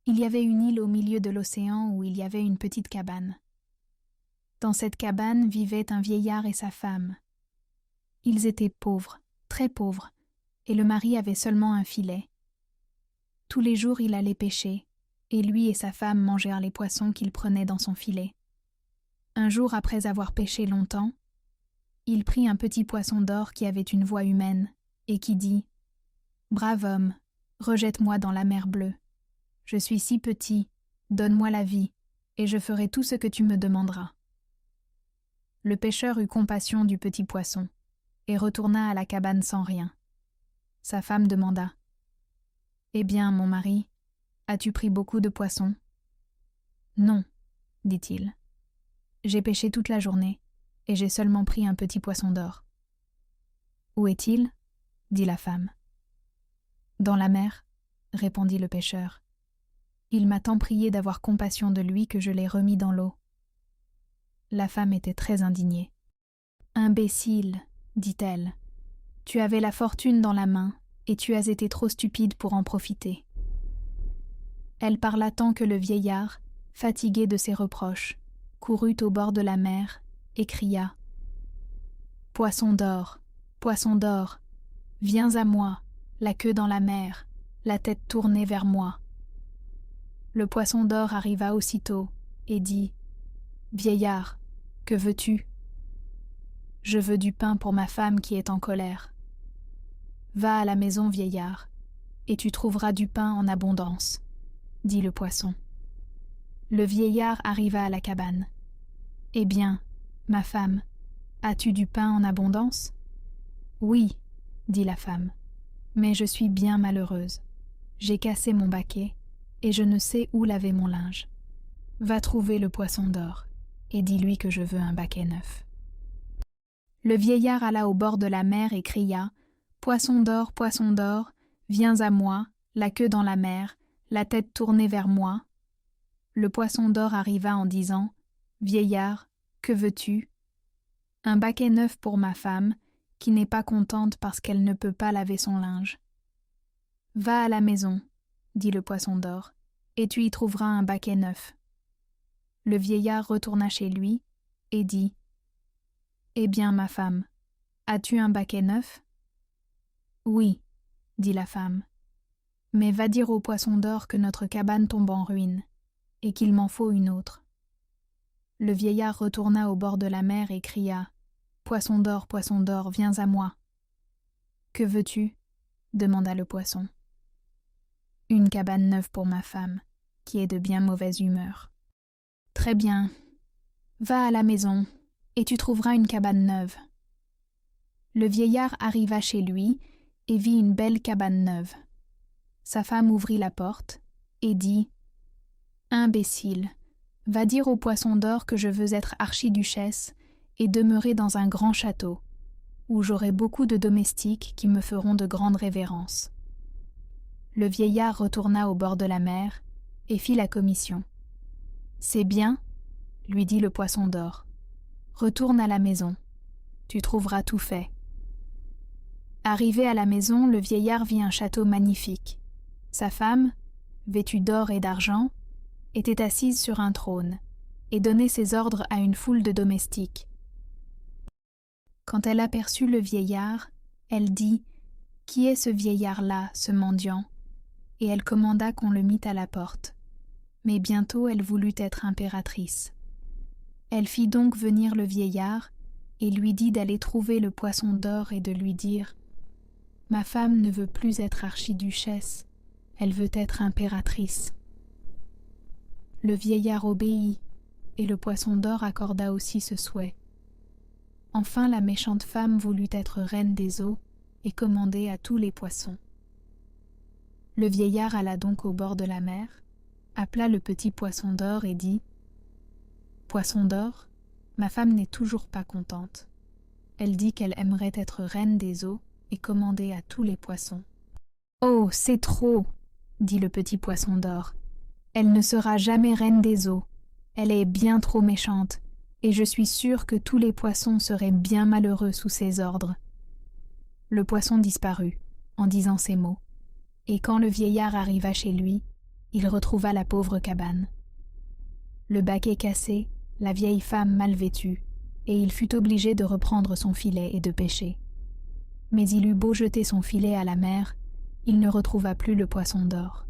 Il y avait une île au milieu de l'océan où il y avait une petite cabane. Dans cette cabane vivaient un vieillard et sa femme. Ils étaient pauvres, très pauvres, et le mari avait seulement un filet. Tous les jours il allait pêcher, et lui et sa femme mangèrent les poissons qu'il prenait dans son filet. Un jour, après avoir pêché longtemps, il prit un petit poisson d'or qui avait une voix humaine, et qui dit « Brave homme, rejette-moi dans la mer bleue. Je suis si petit, donne-moi la vie, et je ferai tout ce que tu me demanderas. » Le pêcheur eut compassion du petit poisson, et retourna à la cabane sans rien. Sa femme demanda « Eh bien, mon mari, as-tu pris beaucoup de poissons ?»« Non, dit-il. J'ai pêché toute la journée, et j'ai seulement pris un petit poisson d'or. »« Où est-il » dit la femme. « Dans la mer, » répondit le pêcheur. « Il m'a tant prié d'avoir compassion de lui que je l'ai remis dans l'eau. » La femme était très indignée. « Imbécile, dit-elle, tu avais la fortune dans la main, et tu as été trop stupide pour en profiter. » Elle parla tant que le vieillard, fatigué de ses reproches, courut au bord de la mer et cria « Poisson d'or, viens à moi, la queue dans la mer, la tête tournée vers moi. » Le poisson d'or arriva aussitôt et dit « Vieillard, que veux-tu ? » ?»« Je veux du pain pour ma femme qui est en colère. »« Va à la maison, vieillard, et tu trouveras du pain en abondance, » dit le poisson. Le vieillard arriva à la cabane. « Eh bien, ma femme, as-tu du pain en abondance ? » ?»« Oui, dit la femme, mais je suis bien malheureuse. J'ai cassé mon baquet, et je ne sais où laver mon linge. Va trouver le poisson d'or, et dis-lui que je veux un baquet neuf. » Le vieillard alla au bord de la mer et cria « Poisson d'or, viens à moi, la queue dans la mer, la tête tournée vers moi. » Le poisson d'or arriva en disant « Vieillard, que veux-tu ? » ?»« Un baquet neuf pour ma femme, qui n'est pas contente parce qu'elle ne peut pas laver son linge. »« Va à la maison, dit le poisson d'or, et tu y trouveras un baquet neuf. » Le vieillard retourna chez lui et dit « Eh bien, ma femme, as-tu un baquet neuf ? » ?»« Oui, dit la femme, mais va dire au poisson d'or que notre cabane tombe en ruine, et qu'il m'en faut une autre. » Le vieillard retourna au bord de la mer et cria « Poisson d'or, viens à moi. »« Que veux-tu ? » demanda le poisson. « Une cabane neuve pour ma femme, qui est de bien mauvaise humeur. »« Très bien, va à la maison, et tu trouveras une cabane neuve. » Le vieillard arriva chez lui et vit une belle cabane neuve. Sa femme ouvrit la porte et dit « Imbécile, va dire au poisson d'or que je veux être archiduchesse et demeurer dans un grand château, où j'aurai beaucoup de domestiques qui me feront de grandes révérences. » Le vieillard retourna au bord de la mer et fit la commission. « C'est bien, lui dit le poisson d'or. Retourne à la maison, tu trouveras tout fait. » Arrivé à la maison, le vieillard vit un château magnifique. Sa femme, vêtue d'or et d'argent, était assise sur un trône et donnait ses ordres à une foule de domestiques. Quand elle aperçut le vieillard, elle dit « Qui est ce vieillard-là, ce mendiant ?» Et elle commanda qu'on le mît à la porte. Mais bientôt elle voulut être impératrice. Elle fit donc venir le vieillard et lui dit d'aller trouver le poisson d'or et de lui dire « Ma femme ne veut plus être archiduchesse, elle veut être impératrice. » Le vieillard obéit, et le poisson d'or accorda aussi ce souhait. Enfin la méchante femme voulut être reine des eaux et commander à tous les poissons. Le vieillard alla donc au bord de la mer, appela le petit poisson d'or et dit « Poisson d'or, ma femme n'est toujours pas contente. Elle dit qu'elle aimerait être reine des eaux et commander à tous les poissons. »« Oh, c'est trop !» dit le petit poisson d'or. « Elle ne sera jamais reine des eaux. Elle est bien trop méchante, et je suis sûre que tous les poissons seraient bien malheureux sous ses ordres. » Le poisson disparut, en disant ces mots, et quand le vieillard arriva chez lui, il retrouva la pauvre cabane. Le baquet cassé, la vieille femme mal vêtue, et il fut obligé de reprendre son filet et de pêcher. Mais il eut beau jeter son filet à la mer, il ne retrouva plus le poisson d'or.